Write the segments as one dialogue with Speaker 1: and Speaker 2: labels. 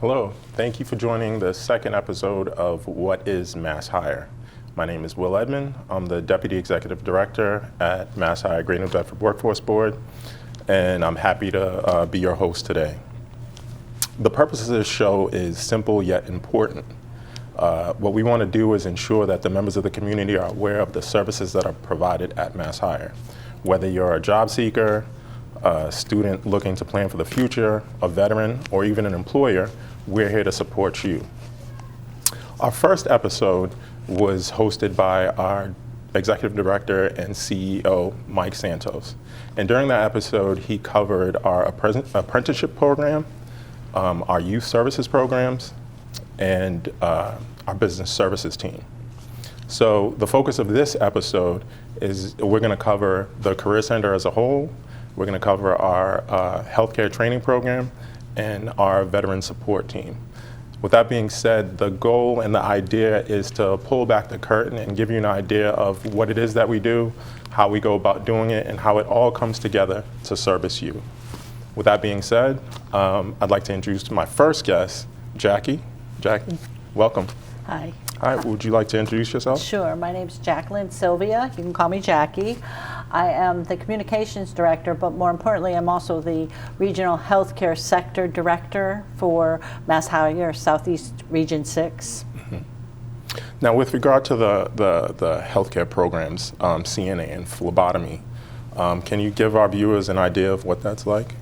Speaker 1: Hello, thank you for joining the second episode of What is MassHire? My name is Will Edmond. I'm the Deputy Executive Director at MassHire Greater New Bedford Workforce Board, and I'm happy to be your host today. The purpose of this show is simple yet important. What we want to do is ensure that the members of the community are aware of the services that are provided at MassHire. Whether you're a job seeker, a student looking to plan for the future, a veteran, or even an employer, we're here to support you. Our first episode was hosted by our Executive Director and CEO, Mike Santos. And during that episode, he covered our apprenticeship program, our youth services programs, and our business services team. So the focus of this episode is we're going to cover the Career Center as a whole. We're going to cover our healthcare training program and our veteran support team. With that being said, the goal and the idea is to pull back the curtain and give you an idea of what it is that we do, how we go about doing it, and how it all comes together to service you. With that being said, I'd like to introduce my first guest, Jackie. Jackie, welcome.
Speaker 2: Hi.
Speaker 1: Hi, would you like to introduce yourself?
Speaker 2: Sure, my name's Jacqueline Sylvia. You can call me Jackie. I am the Communications Director, but more importantly, I'm also the Regional Healthcare Sector Director for MassHire Southeast Region 6.
Speaker 1: Mm-hmm. Now, with regard to the healthcare programs, CNA and phlebotomy, can you give our viewers an idea of what that's like?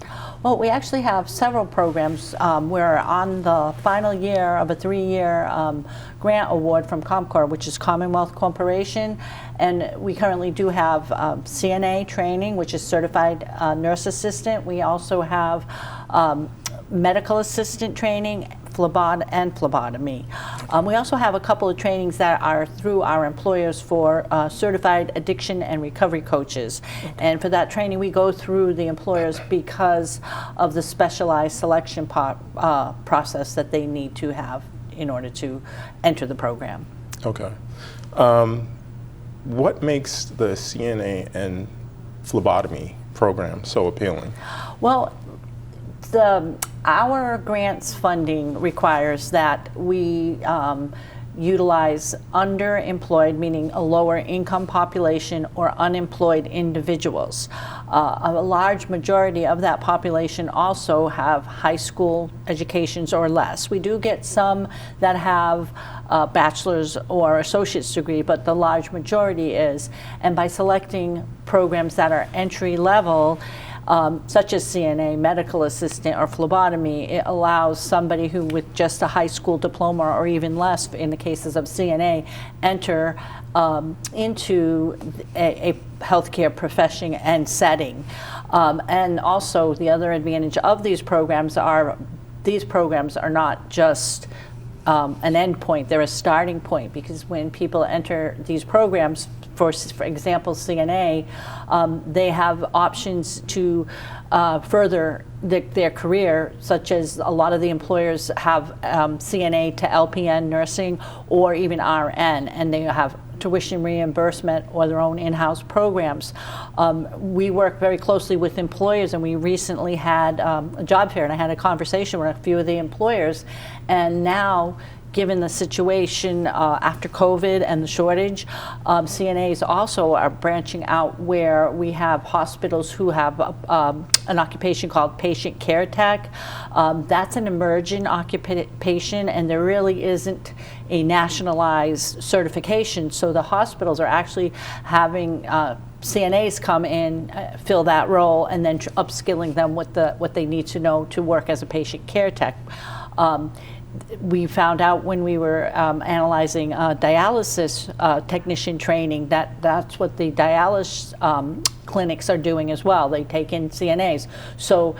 Speaker 2: Well, we actually have several programs. We're on the final year of a 3-year grant award from ComCorp, which is Commonwealth Corporation, and we currently do have CNA training, which is Certified Nurse Assistant. We also have medical assistant training, phlebotomy. We also have a couple of trainings that are through our employers for certified addiction and recovery coaches. And for that training, we go through the employers because of the specialized selection process that they need to have in order to enter the program.
Speaker 1: Okay. What makes the CNA and phlebotomy program so appealing?
Speaker 2: Well, our grants funding requires that we utilize underemployed, meaning a lower income population, or unemployed individuals. A large majority of that population also have high school educations or less. We do get some that have a bachelor's or associate's degree, but the large majority is. And by selecting programs that are entry level, such as CNA, medical assistant, or phlebotomy, it allows somebody who with just a high school diploma or even less, in the cases of CNA, enter into a healthcare profession and setting. And also the other advantage of these programs are not just an end point, they're a starting point, because when people enter these programs, for example, CNA, they have options to further their career, such as a lot of the employers have CNA to LPN nursing or even RN, and they have tuition reimbursement or their own in-house programs. We work very closely with employers, and we recently had a job fair, and I had a conversation with a few of the employers, and now, given the situation after COVID and the shortage, CNAs also are branching out, where we have hospitals who have an occupation called patient care tech. That's an emerging occupation, and there really isn't a nationalized certification, so the hospitals are actually having CNAs come in, fill that role, and then upskilling them with what they need to know to work as a patient care tech. We found out when we were analyzing dialysis technician training that's what the dialysis clinics are doing as well. They take in CNAs. So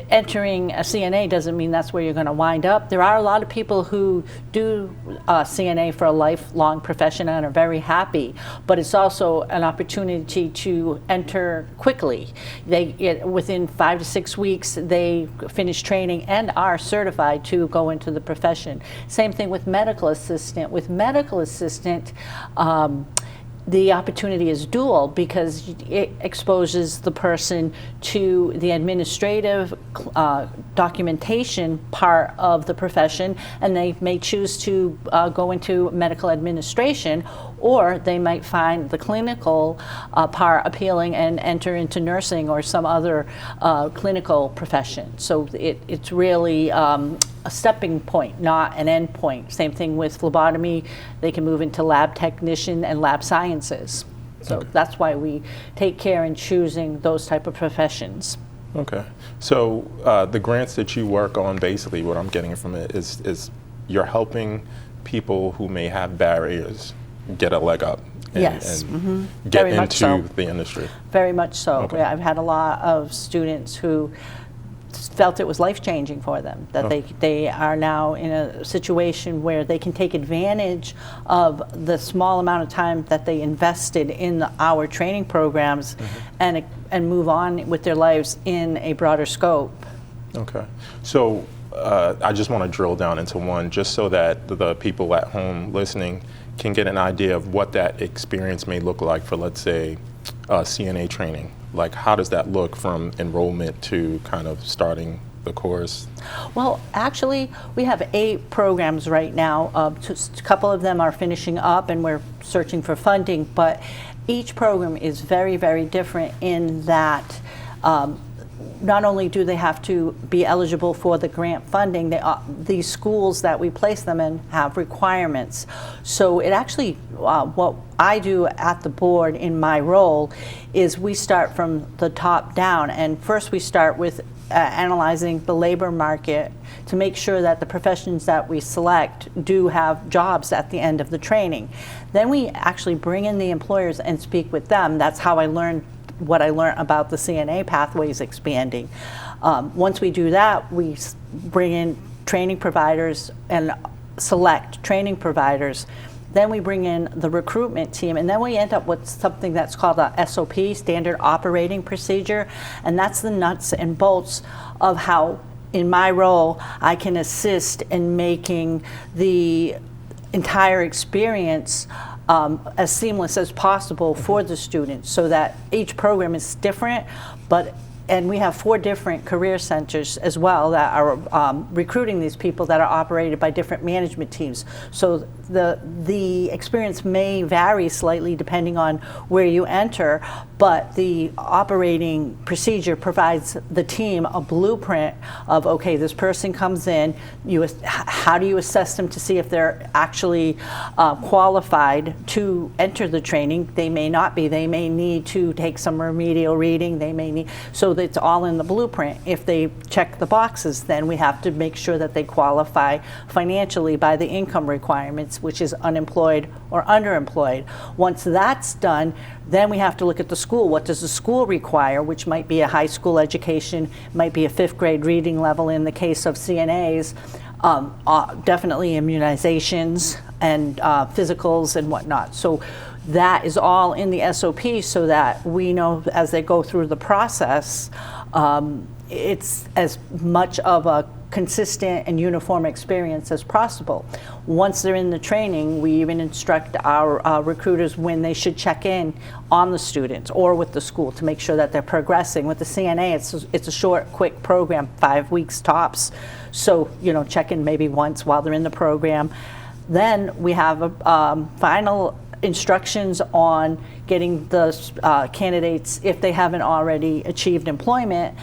Speaker 2: entering a CNA doesn't mean that's where you're going to wind up. There are a lot of people who do CNA for a lifelong profession and are very happy, but it's also an opportunity to enter quickly. Within 5 to 6 weeks, they finish training and are certified to go into the profession. Same thing with medical assistant. With medical assistant, the opportunity is dual because it exposes the person to the administrative documentation part of the profession, and they may choose to go into medical administration, or they might find the clinical part appealing and enter into nursing or some other clinical profession. So it's really a stepping point, not an end point. Same thing with phlebotomy. They can move into lab technician and lab sciences. So that's why we take care in choosing those type of professions.
Speaker 1: Okay. So the grants that you work on, basically what I'm getting from it is you're helping people who may have barriers get a leg up and,
Speaker 2: Yes.
Speaker 1: and get
Speaker 2: Very much
Speaker 1: into
Speaker 2: so.
Speaker 1: the industry.
Speaker 2: Very much so.
Speaker 1: Okay.
Speaker 2: Yeah, I've had a lot of students who felt it was life-changing for them, that they are now in a situation where they can take advantage of the small amount of time that they invested in our training programs and move on with their lives in a broader scope.
Speaker 1: Okay. So I just want to drill down into one just so that the people at home listening can get an idea of what that experience may look like for, let's say, CNA training. Like, how does that look from enrollment to kind of starting the course?
Speaker 2: Well, actually, we have 8 programs right now. A couple of them are finishing up, and we're searching for funding, but each program is very, very different in that not only do they have to be eligible for the grant funding, these schools that we place them in have requirements. So it actually, what I do at the board in my role is we start from the top down, and first we start with analyzing the labor market to make sure that the professions that we select do have jobs at the end of the training. Then we actually bring in the employers and speak with them. That's how I learned what I learned about the CNA pathways expanding. Once we do that, we bring in training providers and select training providers. Then we bring in the recruitment team, and then we end up with something that's called a SOP, Standard Operating Procedure, and that's the nuts and bolts of how, in my role, I can assist in making the entire experience as seamless as possible for the students, so that each program is different, and we have 4 different career centers as well that are recruiting these people that are operated by different management teams. So the experience may vary slightly depending on where you enter, but the operating procedure provides the team a blueprint of, okay, this person comes in, how do you assess them to see if they're actually qualified to enter the training? They may not be. They may need to take some remedial reading. They may need, so it's all in the blueprint. If they check the boxes, then we have to make sure that they qualify financially by the income requirements, which is unemployed or underemployed. Once that's done, then we have to look at the school. What does the school require, which might be a high school education, might be a 5th grade reading level in the case of CNAs, definitely immunizations and physicals and whatnot. So that is all in the SOP so that we know as they go through the process, it's as much of a consistent and uniform experience as possible. Once they're in the training, we even instruct our recruiters when they should check in on the students or with the school to make sure that they're progressing. With the CNA, it's a short, quick program, 5 weeks tops. So, check in maybe once while they're in the program. Then we have final instructions on getting the candidates, if they haven't already achieved employment,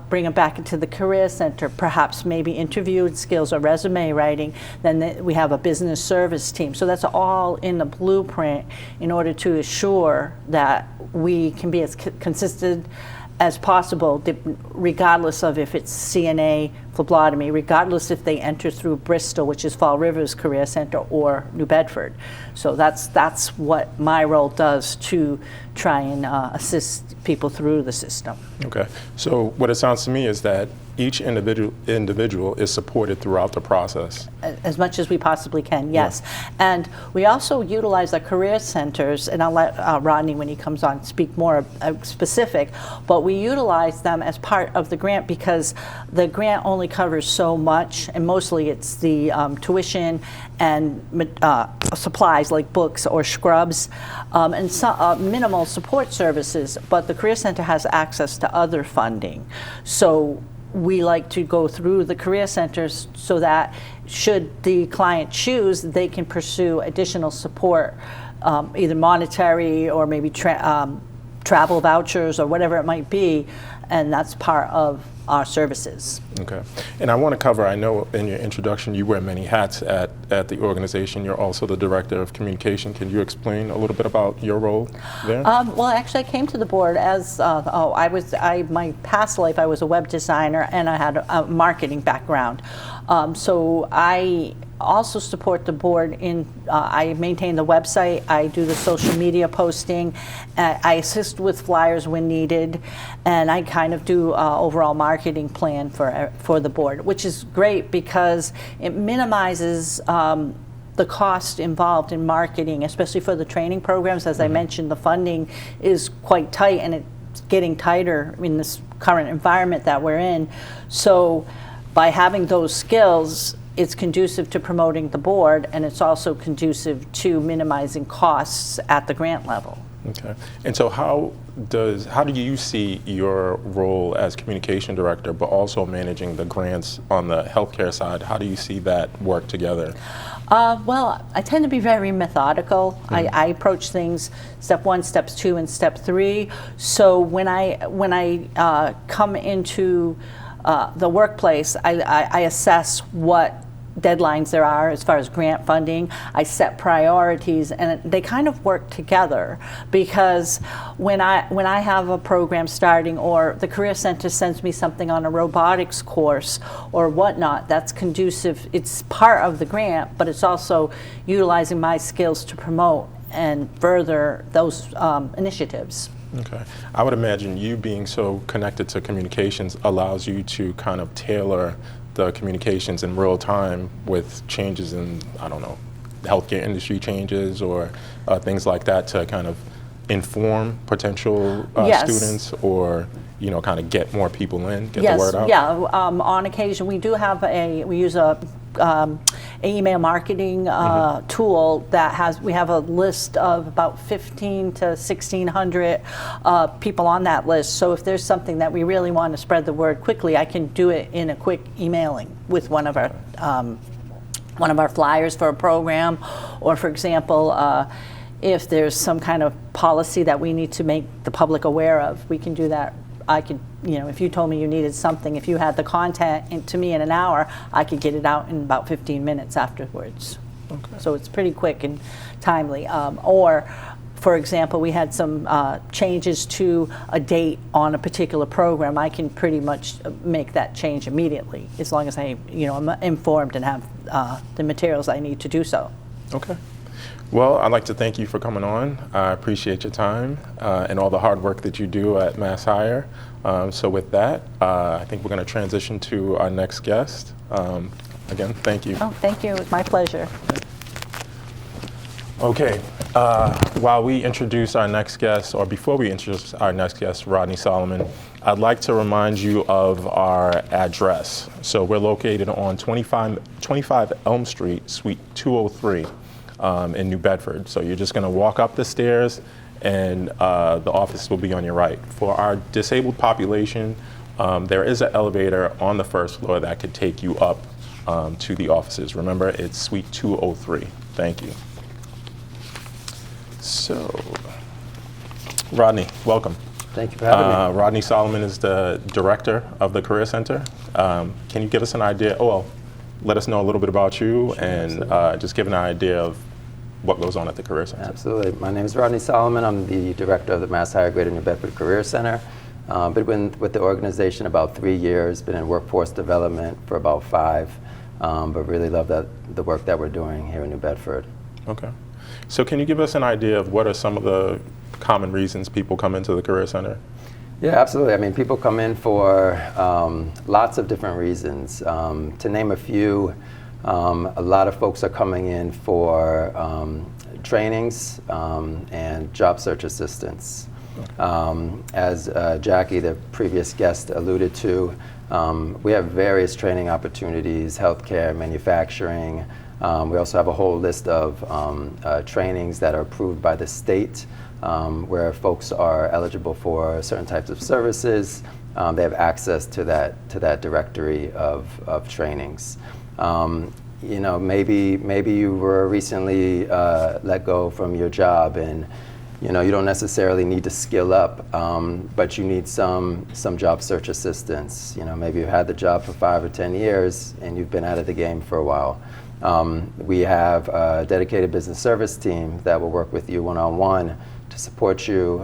Speaker 2: bring them back into the career center, perhaps maybe interviewed skills or resume writing. Then we have a business service team. So that's all in the blueprint in order to assure that we can be as consistent as possible, regardless of if it's CNA, phlebotomy, regardless if they enter through Bristol, which is Fall River's Career Center, or New Bedford. So that's what my role does to try and assist people through the system.
Speaker 1: Okay. So what it sounds to me is that each individual is supported throughout the process.
Speaker 2: As much as we possibly can, yes. Yeah. And we also utilize the career centers, and I'll let Rodney, when he comes on, speak more specific, but we utilize them as part of the grant because the grant only covers so much, and mostly it's the tuition and supplies like books or scrubs, and minimal support services, but the Career Center has access to other funding. So we like to go through the Career Centers so that should the client choose, they can pursue additional support, either monetary or maybe travel vouchers or whatever it might be, and that's part of our services.
Speaker 1: Okay. And I want to cover, I know in your introduction you wear many hats at the organization. You're also the Director of Communication. Can you explain a little bit about your role there?
Speaker 2: Well, actually, I came to the board as, my past life, I was a web designer and I had a marketing background. So I also support the board in, I maintain the website, I do the social media posting, I assist with flyers when needed, and I kind of do overall marketing plan for the board, which is great because it minimizes the cost involved in marketing, especially for the training programs. As I mentioned, the funding is quite tight and it's getting tighter in this current environment that we're in. So by having those skills, it's conducive to promoting the board, and it's also conducive to minimizing costs at the grant level.
Speaker 1: Okay. And so how do you see your role as communication director, but also managing the grants on the healthcare side? How do you see that work together?
Speaker 2: Well, I tend to be very methodical. I approach things step 1, steps 2, and step 3. So when I come into the workplace, I assess what deadlines there are as far as grant funding. I set priorities, and they kind of work together because when I have a program starting or the Career Center sends me something on a robotics course or whatnot, that's conducive. It's part of the grant, but it's also utilizing my skills to promote and further those initiatives.
Speaker 1: Okay. I would imagine you being so connected to communications allows you to kind of tailor the communications in real time with changes in, I don't know, healthcare industry changes or things like that to kind of inform potential students or, you know, kind of get more people in, get the word out?
Speaker 2: Yeah. On occasion, we use a email marketing tool that we have a list of about 15 to 1,600 people on that list. So if there's something that we really want to spread the word quickly, I can do it in a quick emailing with one of our flyers for a program, or for example, if there's some kind of policy that we need to make the public aware of, we can do that. I could, if you told me you needed something, if you had the content to me in an hour, I could get it out in about 15 minutes afterwards. Okay. So it's pretty quick and timely. Or, for example, we had some changes to a date on a particular program. I can pretty much make that change immediately as long as I'm informed and have the materials I need to do so.
Speaker 1: Okay. Well, I'd like to thank you for coming on. I appreciate your time and all the hard work that you do at MassHire. So with that, I think we're going to transition to our next guest. Again, thank you.
Speaker 2: Oh, thank you. It was my pleasure.
Speaker 1: Okay. While we introduce our next guest, or before we introduce our next guest, Rodney Solomon, I'd like to remind you of our address. So we're located on 25 Elm Street, Suite 203. In New Bedford. So you're just going to walk up the stairs and the office will be on your right. For our disabled population, there is an elevator on the first floor that could take you up to the offices. Remember, it's Suite 203. Thank you. So, Rodney, welcome.
Speaker 3: Thank you for having me.
Speaker 1: Rodney Solomon is the director of the Career Center. Can you give us an idea? Let us know a little bit about you and just give an idea of what goes on at the Career Center.
Speaker 3: Absolutely. My name is Rodney Solomon. I'm the director of the MassHire Greater New Bedford Career Center. Been with the organization about 3 years, been in workforce development for about 5, but really love the work that we're doing here in New Bedford.
Speaker 1: Okay. So can you give us an idea of what are some of the common reasons people come into the Career Center?
Speaker 3: Yeah, absolutely. I mean, people come in for lots of different reasons. To name a few, a lot of folks are coming in for trainings and job search assistance. As Jackie, the previous guest, alluded to, we have various training opportunities, healthcare, manufacturing. We also have a whole list of trainings that are approved by the state, where folks are eligible for certain types of services. They have access to that directory of trainings. You know, maybe you were recently let go from your job, and you know you don't necessarily need to skill up, but you need some job search assistance. You know, maybe you've had the job for 5 or 10 years, and you've been out of the game for a while. We have a dedicated business service team that will work with you one-on-one to support you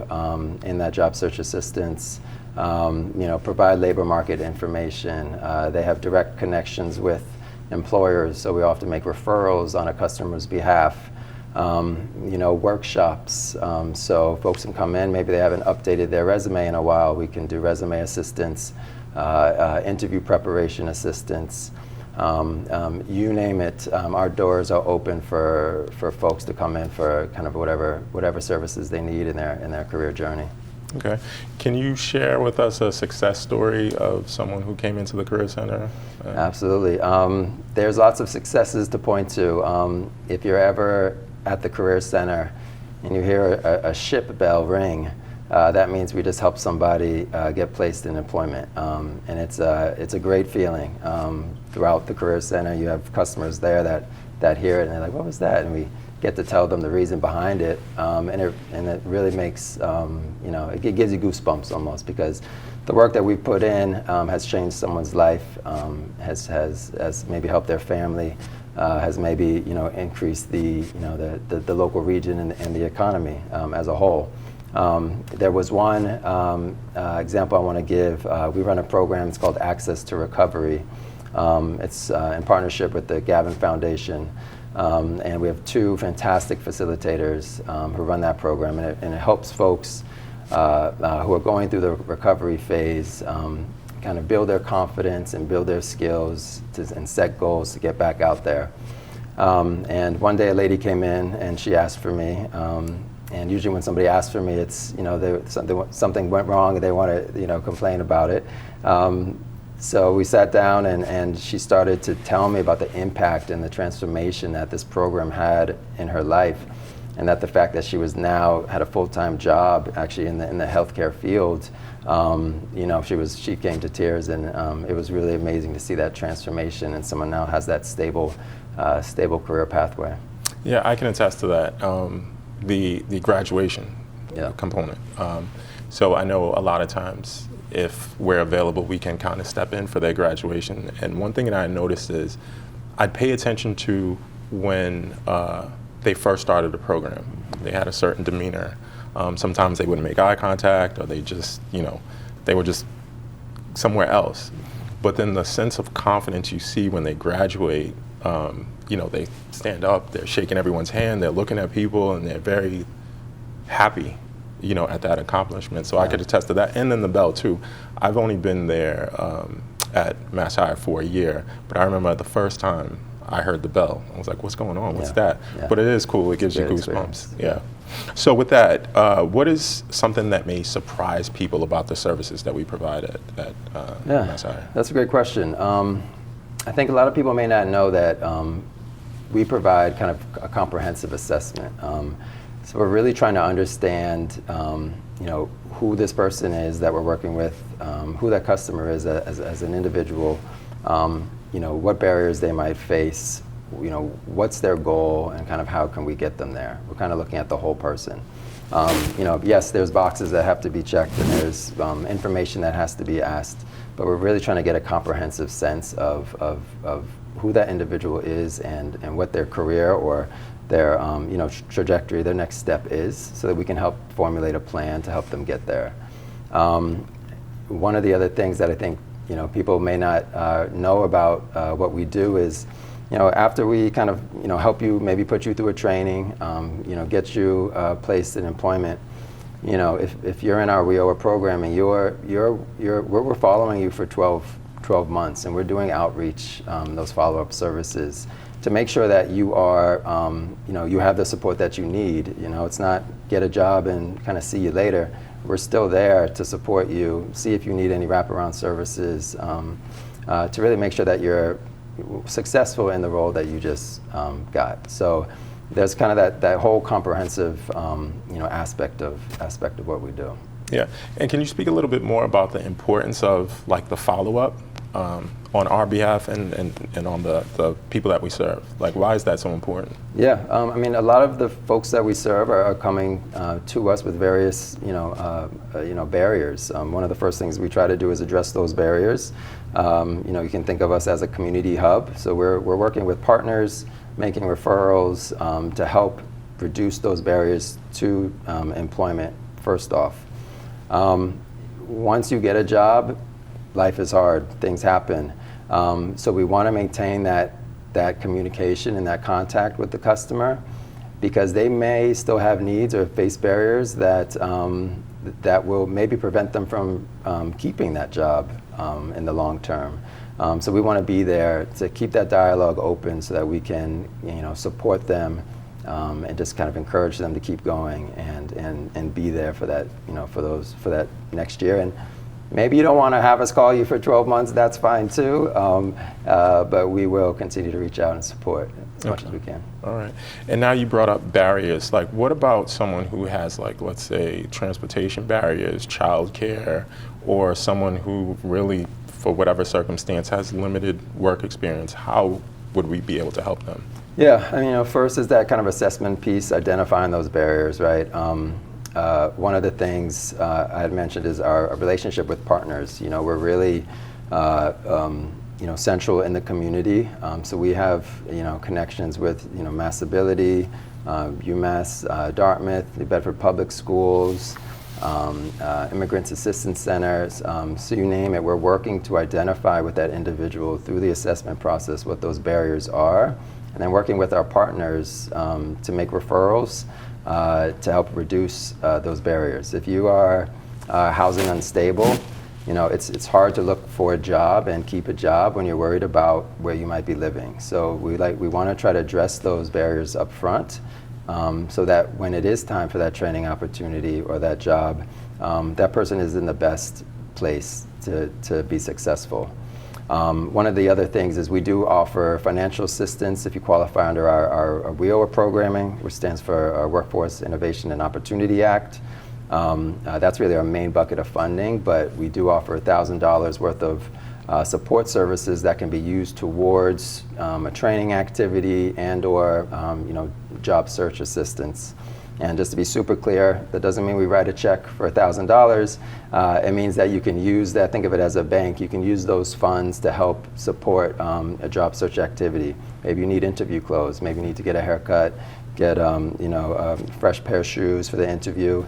Speaker 3: in that job search assistance. You know, provide labor market information. They have direct connections with employers, so we often make referrals on a customer's behalf. You know, workshops, so folks can come in, maybe they haven't updated their resume in a while, we can do resume assistance, interview preparation assistance, you name it. Our doors are open for folks to come in for kind of whatever services they need in their career journey.
Speaker 1: Okay. Can you share with us a success story of someone who came into the Career Center?
Speaker 3: Absolutely. There's lots of successes to point to. If you're ever at the Career Center and you hear a ship bell ring, that means we just helped somebody get placed in employment. And it's a great feeling. Throughout the Career Center, you have customers there that hear it and they're like, what was that? And we get to tell them the reason behind it, and it really makes, you know, it gives you goosebumps almost, because the work that we put in has changed someone's life, has maybe helped their family, has maybe, you know, increased the local region and the economy as a whole. There was one example I want to give. We run a program, it's called Access to Recovery. It's in partnership with the Gavin Foundation. And we have 2 fantastic facilitators who run that program, and it helps folks who are going through the recovery phase kind of build their confidence and build their skills and set goals to get back out there. And one day a lady came in and she asked for me, and usually when somebody asks for me, it's, you know, something went wrong and they want to, you know, complain about it. So we sat down and she started to tell me about the impact and the transformation that this program had in her life, and that the fact that she was now had a full-time job actually in the healthcare field. You know, she came to tears, and it was really amazing to see that transformation, and someone now has that stable career pathway.
Speaker 1: Yeah, I can attest to that. The graduation component. So I know a lot of times, if we're available, we can kind of step in for their graduation. And one thing that I noticed is I'd pay attention to when they first started the program. They had a certain demeanor. Sometimes they wouldn't make eye contact, or they just, you know, they were just somewhere else. But then the sense of confidence you see when they graduate, you know, they stand up, they're shaking everyone's hand, they're looking at people, and they're very happy, you know, at that accomplishment. So I could attest to that. And then the bell too. I've only been there at MassHire for a year, but I remember the first time I heard the bell, I was like, what's going on? What's that? Yeah. But it is cool. It gives you goosebumps. Yeah. So with that, what is something that may surprise people about the services that we provide at MassHire?
Speaker 3: That's a great question. I think a lot of people may not know that we provide kind of a comprehensive assessment. So we're really trying to understand, you know, who this person is that we're working with, who that customer is as an individual, you know, what barriers they might face, you know, what's their goal, and kind of how can we get them there. We're kind of looking at the whole person. You know, yes, there's boxes that have to be checked, and there's information that has to be asked, but we're really trying to get a comprehensive sense of who that individual is and what their career or their you know, trajectory, their next step is, so that we can help formulate a plan to help them get there. One of the other things that I think, you know, people may not know about what we do is, you know, after we kind of, you know, help you, maybe put you through a training, you know, get you placed in employment, if you're in our WIOA programming, we're following you for 12 months, and we're doing outreach, those follow-up services, to make sure that you are, you have the support that you need. It's not get a job and kind of see you later. We're still there to support you, see if you need any wraparound services, to really make sure that you're successful in the role that you just got. So there's kind of that whole comprehensive aspect of what we do.
Speaker 1: Yeah, and can you speak a little bit more about the importance of like the follow-up on our behalf and on the people that we serve? Like, why is that so important?
Speaker 3: Yeah, I mean, a lot of the folks that we serve are coming to us with various, barriers. One of the first things we try to do is address those barriers. You can think of us as a community hub. So we're working with partners, making referrals to help reduce those barriers to employment, first off. Once you get a job, life is hard, things happen. So we want to maintain that communication and that contact with the customer, because they may still have needs or face barriers that will maybe prevent them from keeping that job in the long term. So we want to be there to keep that dialogue open so that we can support them and just kind of encourage them to keep going and be there for that for that next year. And maybe you don't want to have us call you for 12 months, that's fine too, but we will continue to reach out and support as much as we can.
Speaker 1: All right. And now you brought up barriers. Like, what about someone who has, like, let's say, transportation barriers, childcare, or someone who really, for whatever circumstance, has limited work experience? How would we be able to help them?
Speaker 3: Yeah, I mean, first is that kind of assessment piece, identifying those barriers, right? One of the things I had mentioned is our relationship with partners. We're really central in the community. So we have connections with MassAbility, UMass, Dartmouth, the Bedford Public Schools, Immigrants Assistance Centers. So you name it, we're working to identify with that individual through the assessment process what those barriers are, and then working with our partners to make referrals to help reduce those barriers. If you are housing unstable, it's hard to look for a job and keep a job when you're worried about where you might be living. So we want to try to address those barriers up front, so that when it is time for that training opportunity or that job, that person is in the best place to be successful. One of the other things is we do offer financial assistance if you qualify under our WIOA programming, which stands for our Workforce Innovation and Opportunity Act. That's really our main bucket of funding, but we do offer $1,000 worth of support services that can be used towards a training activity and or job search assistance. And just to be super clear, that doesn't mean we write a check for $1,000. It means that you can use that, think of it as a bank, you can use those funds to help support a job search activity. Maybe you need interview clothes, maybe you need to get a haircut, get a fresh pair of shoes for the interview.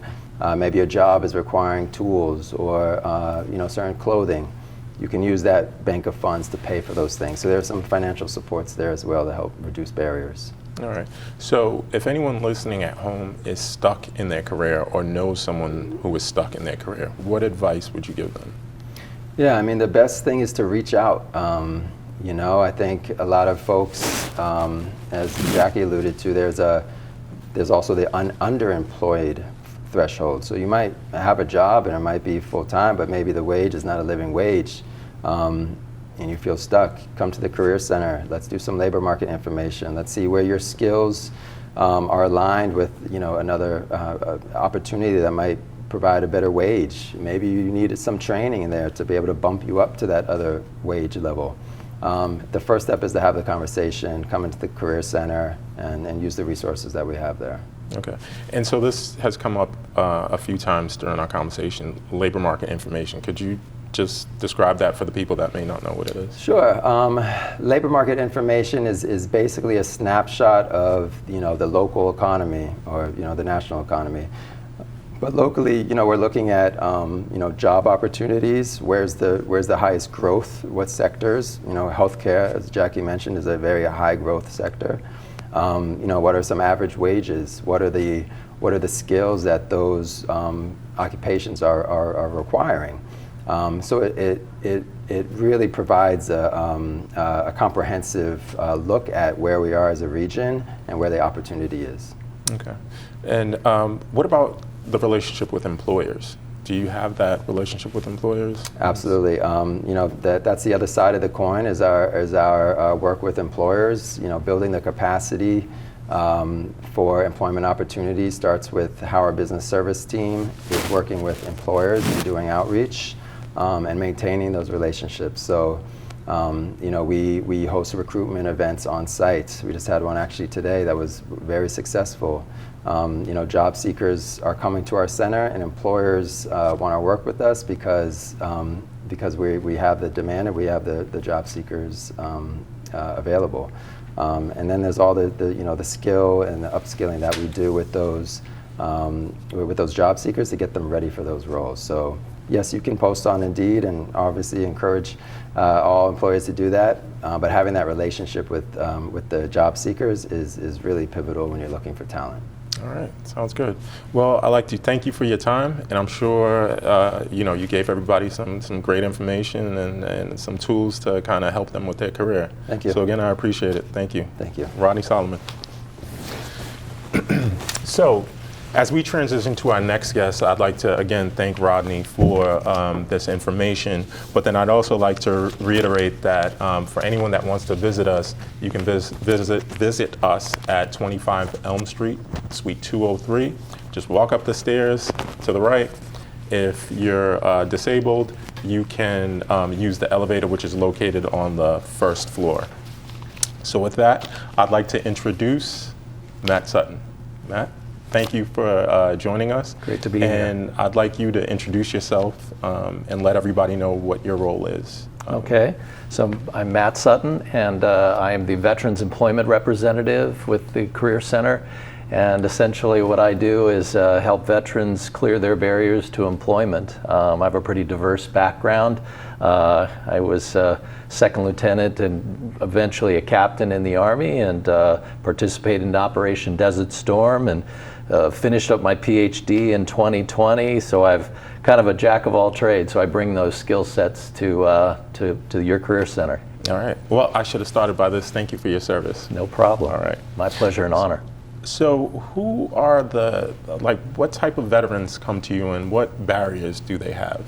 Speaker 3: Maybe a job is requiring tools or certain clothing. You can use that bank of funds to pay for those things. So there's some financial supports there as well to help reduce barriers.
Speaker 1: All right. So if anyone listening at home is stuck in their career or knows someone who is stuck in their career, what advice would you give them?
Speaker 3: Yeah, I mean, the best thing is to reach out. I think a lot of folks, as Jackie alluded to, there's also the underemployed threshold. So you might have a job and it might be full-time, but maybe the wage is not a living wage. And you feel stuck, come to the Career Center. Let's do some labor market information. Let's see where your skills are aligned with another opportunity that might provide a better wage. Maybe you needed some training in there to be able to bump you up to that other wage level. The first step is to have the conversation, come into the Career Center, and use the resources that we have there.
Speaker 1: Okay. And so this has come up a few times during our conversation, labor market information. Could you just describe that for the people that may not know what it is? Sure.
Speaker 3: Labor market information is basically a snapshot of the local economy or the national economy. But locally, we're looking at job opportunities. Where's the highest growth? What sectors? Healthcare, as Jackie mentioned, is a very high growth sector. What are some average wages? What are the skills that those occupations are requiring? So it really provides a comprehensive look at where we are as a region and where the opportunity is.
Speaker 1: Okay. And what about the relationship with employers? Do you have that relationship with employers?
Speaker 3: Absolutely. That's the other side of the coin is our work with employers. Building the capacity for employment opportunities starts with how our business service team is working with employers and doing outreach and maintaining those relationships. So, we host recruitment events on site. We just had one actually today that was very successful. Job seekers are coming to our center, and employers want to work with us because we have the demand and we have the job seekers available. And then there's all the skill and the upskilling that we do with those job seekers to get them ready for those roles. So yes, you can post on Indeed and obviously encourage all employers to do that. But having that relationship with the job seekers is really pivotal when you're looking for talent.
Speaker 1: All right, sounds good. Well, I'd like to thank you for your time, and I'm sure you gave everybody some great information and some tools to kind of help them with their career.
Speaker 3: Thank you.
Speaker 1: So again, I appreciate it. Thank you.
Speaker 3: Thank you.
Speaker 1: Rodney Solomon. So, as we transition to our next guest, I'd like to again thank Rodney for this information, but then I'd also like to reiterate that for anyone that wants to visit us, you can visit us at 25 Elm Street, Suite 203. Just walk up the stairs to the right. If you're disabled, you can use the elevator, which is located on the first floor. So with that, I'd like to introduce Matt Sutton. Matt? Thank you for joining us.
Speaker 4: Great to be here.
Speaker 1: And I'd like you to introduce yourself and let everybody know what your role is.
Speaker 4: Okay, so I'm Matt Sutton, and I am the Veterans Employment Representative with the Career Center. And essentially what I do is help veterans clear their barriers to employment. I have a pretty diverse background. I was second lieutenant and eventually a captain in the Army, and participated in Operation Desert Storm, and finished up my PhD in 2020. So I've kind of a jack of all trades. So I bring those skill sets to your Career Center.
Speaker 1: All right. Well, I should have started by this. Thank you for your service.
Speaker 4: No problem.
Speaker 1: All right.
Speaker 4: My pleasure and honor.
Speaker 1: So who are what type of veterans come to you, and what barriers do they have?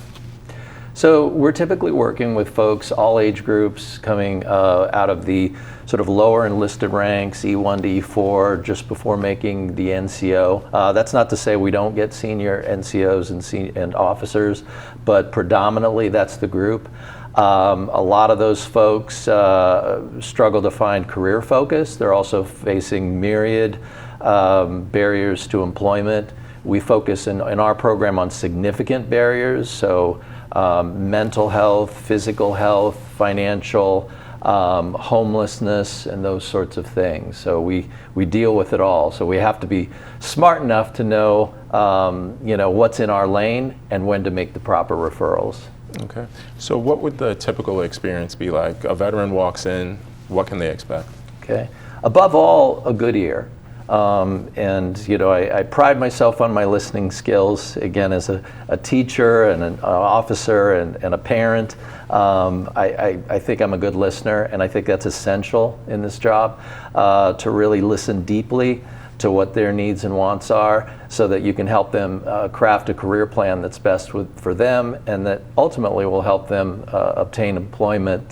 Speaker 4: So we're typically working with folks, all age groups, coming out of the sort of lower enlisted ranks, E1 to E4, just before making the NCO. That's not to say we don't get senior NCOs and officers, but predominantly that's the group. A lot of those folks struggle to find career focus. They're also facing myriad barriers to employment. We focus in our program on significant barriers, so mental health, physical health, financial, homelessness, and those sorts of things. So we deal with it all. So we have to be smart enough to know what's in our lane and when to make the proper referrals.
Speaker 1: Okay. So what would the typical experience be like? A veteran walks in, what can they expect?
Speaker 4: Okay. Above all, a good ear. I pride myself on my listening skills. Again, as a teacher and an officer and a parent, I think I'm a good listener, and I think that's essential in this job, to really listen deeply to what their needs and wants are, so that you can help them craft a career plan that's best for them, and that ultimately will help them obtain employment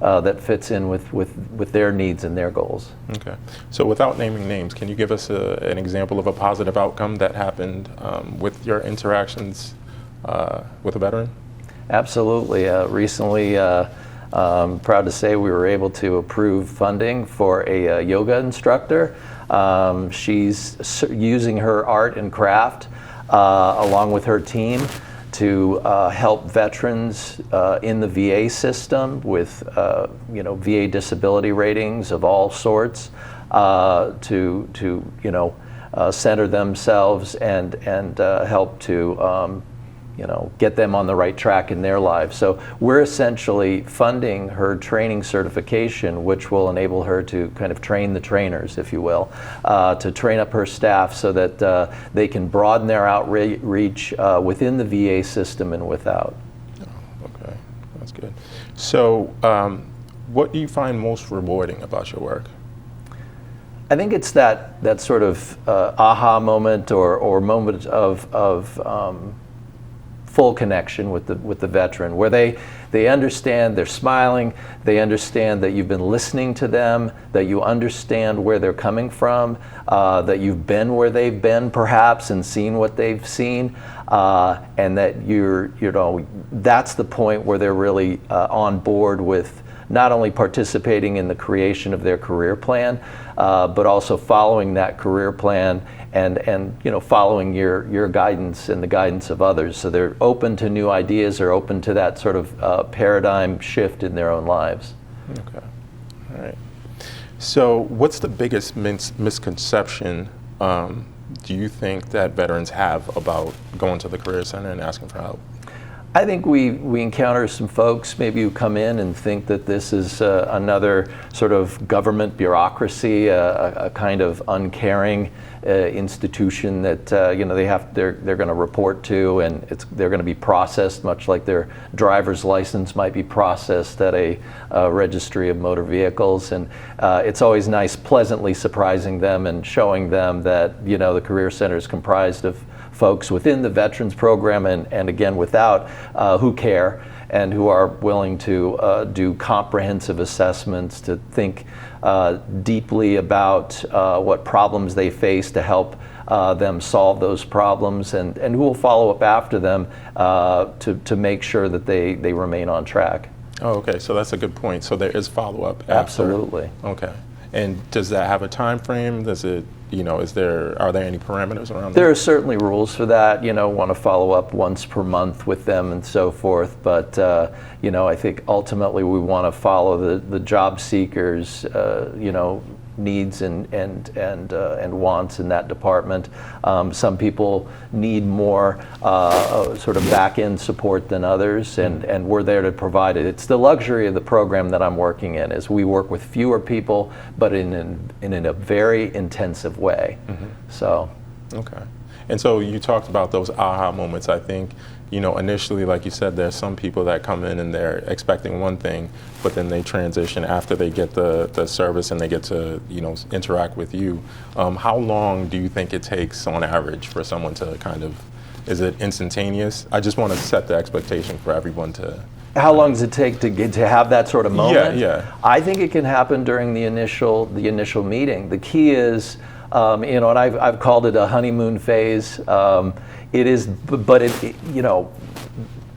Speaker 4: that fits in with their needs and their goals.
Speaker 1: Okay. So without naming names, can you give us an example of a positive outcome that happened with your interactions with a veteran?
Speaker 4: Absolutely. Recently, I'm proud to say we were able to approve funding for a yoga instructor. She's using her art and craft along with her team to help veterans in the VA system with VA disability ratings of all sorts, to center themselves and help to get them on the right track in their lives. So we're essentially funding her training certification, which will enable her to kind of train the trainers, if you will, to train up her staff so that they can broaden their outreach within the VA system and without.
Speaker 1: Oh, okay, that's good. So what do you find most rewarding about your work?
Speaker 4: I think it's that sort of aha moment or moment of full connection with the veteran, where they understand, they're smiling, they understand that you've been listening to them, that you understand where they're coming from, that you've been where they've been perhaps and seen what they've seen, and that that's the point where they're really on board with not only participating in the creation of their career plan, but also following that career plan and following your guidance and the guidance of others. So they're open to new ideas, they're open to that sort of paradigm shift in their own lives.
Speaker 1: Okay, all right. So what's the biggest misconception do you think that veterans have about going to the Career Center and asking for help?
Speaker 4: I think we encounter some folks maybe who come in and think that this is another sort of government bureaucracy, a kind of uncaring institution that they're going to report to, and they're going to be processed much like their driver's license might be processed at a registry of motor vehicles. And it's always nice, pleasantly surprising them and showing them that the Career Center is comprised of folks within the veterans program and again without who care and who are willing to do comprehensive assessments, to think deeply about what problems they face to help them solve those problems, and who will follow up after them to make sure that they remain on track.
Speaker 1: Oh, okay, so that's a good point. So there is follow-up after.
Speaker 4: Absolutely.
Speaker 1: Okay. And does that have a time frame? Does it, are there any parameters around that?
Speaker 4: There are certainly rules for that, want to follow up once per month with them and so forth. But, I think ultimately we want to follow the job seekers, needs and wants in that department. Some people need more sort of back-end support than others, and we're there to provide it. It's the luxury of the program that I'm working in, is we work with fewer people, but in a very intensive way. Mm-hmm. So.
Speaker 1: Okay. And so you talked about those aha moments. I think, initially, like you said, there's some people that come in and they're expecting one thing, but then they transition after they get the service and they get to, interact with you. How long do you think it takes on average for someone to is it instantaneous? I just want to set the expectation for everyone to.
Speaker 4: How long does it take to have that sort of moment?
Speaker 1: Yeah.
Speaker 4: I think it can happen during the initial meeting. The key is, and I've called it a honeymoon phase. It is, but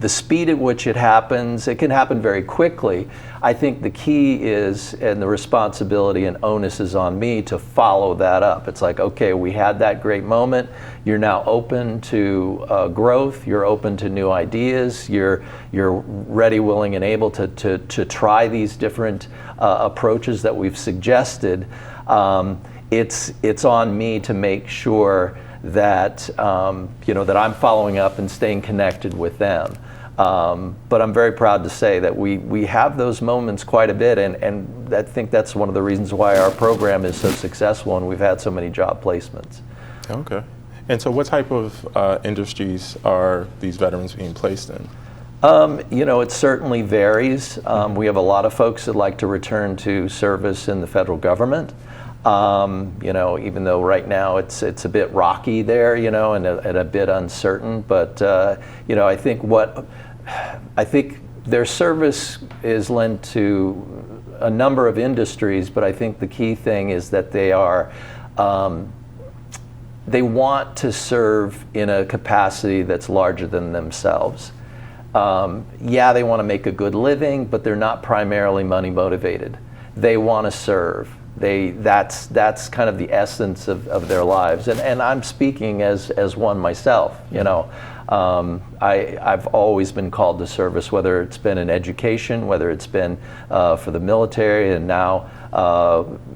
Speaker 4: the speed at which it happens, it can happen very quickly. I think the key is, and the responsibility and onus is on me to follow that up. It's like, okay, we had that great moment. You're now open to growth. You're open to new ideas. You're ready, willing, and able to try these different approaches that we've suggested. It's on me to make sure that that I'm following up and staying connected with them. But I'm very proud to say that we have those moments quite a bit, and I think that's one of the reasons why our program is so successful and we've had so many job placements.
Speaker 1: Okay. And so what type of industries are these veterans being placed in?
Speaker 4: It certainly varies. We have a lot of folks that like to return to service in the federal government. Even though right now it's a bit rocky there, and a bit uncertain, but I think their service is lent to a number of industries, but I think the key thing is that they want to serve in a capacity that's larger than themselves. They want to make a good living, but they're not primarily money motivated. They want to serve. That's kind of the essence of their lives, and I'm speaking as one myself. I've always been called to service, whether it's been in education, whether it's been for the military, and now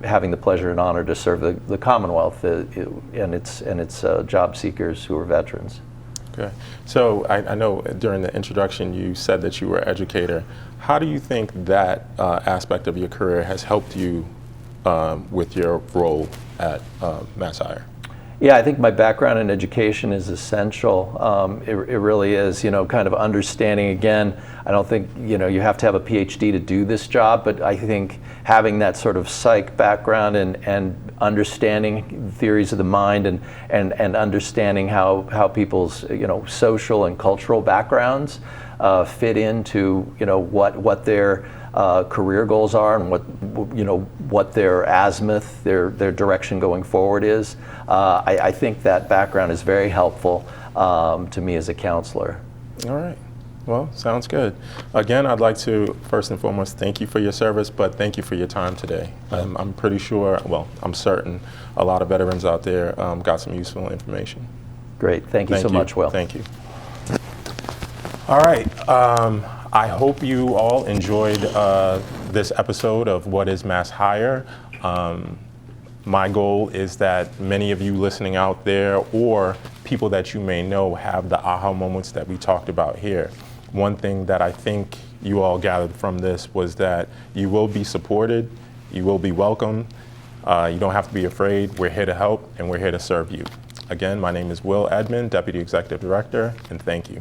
Speaker 4: having the pleasure and honor to serve the Commonwealth and its job seekers who are veterans.
Speaker 1: Okay. So I know during the introduction you said that you were an educator. How do you think that aspect of your career has helped you with your role at MassHire?
Speaker 4: Yeah, I think my background in education is essential. It really is, kind of understanding, again, I don't think, you have to have a PhD to do this job, but I think having that sort of psych background and understanding theories of the mind and understanding how people's, social and cultural backgrounds fit into, what their career goals are and what their azimuth, their direction going forward is. I think that background is very helpful to me as a counselor.
Speaker 1: All right. Well, sounds good. Again, I'd like to first and foremost thank you for your service, but thank you for your time today. I'm pretty sure, well, I'm certain a lot of veterans out there got some useful information.
Speaker 4: Great. Thank you so much, Will.
Speaker 1: Thank you. All right. I hope you all enjoyed this episode of What is MassHire. My goal is that many of you listening out there or people that you may know have the aha moments that we talked about here. One thing that I think you all gathered from this was that you will be supported, you will be welcomed, you don't have to be afraid. We're here to help and we're here to serve you. Again, my name is Will Edmond, Deputy Executive Director, and thank you.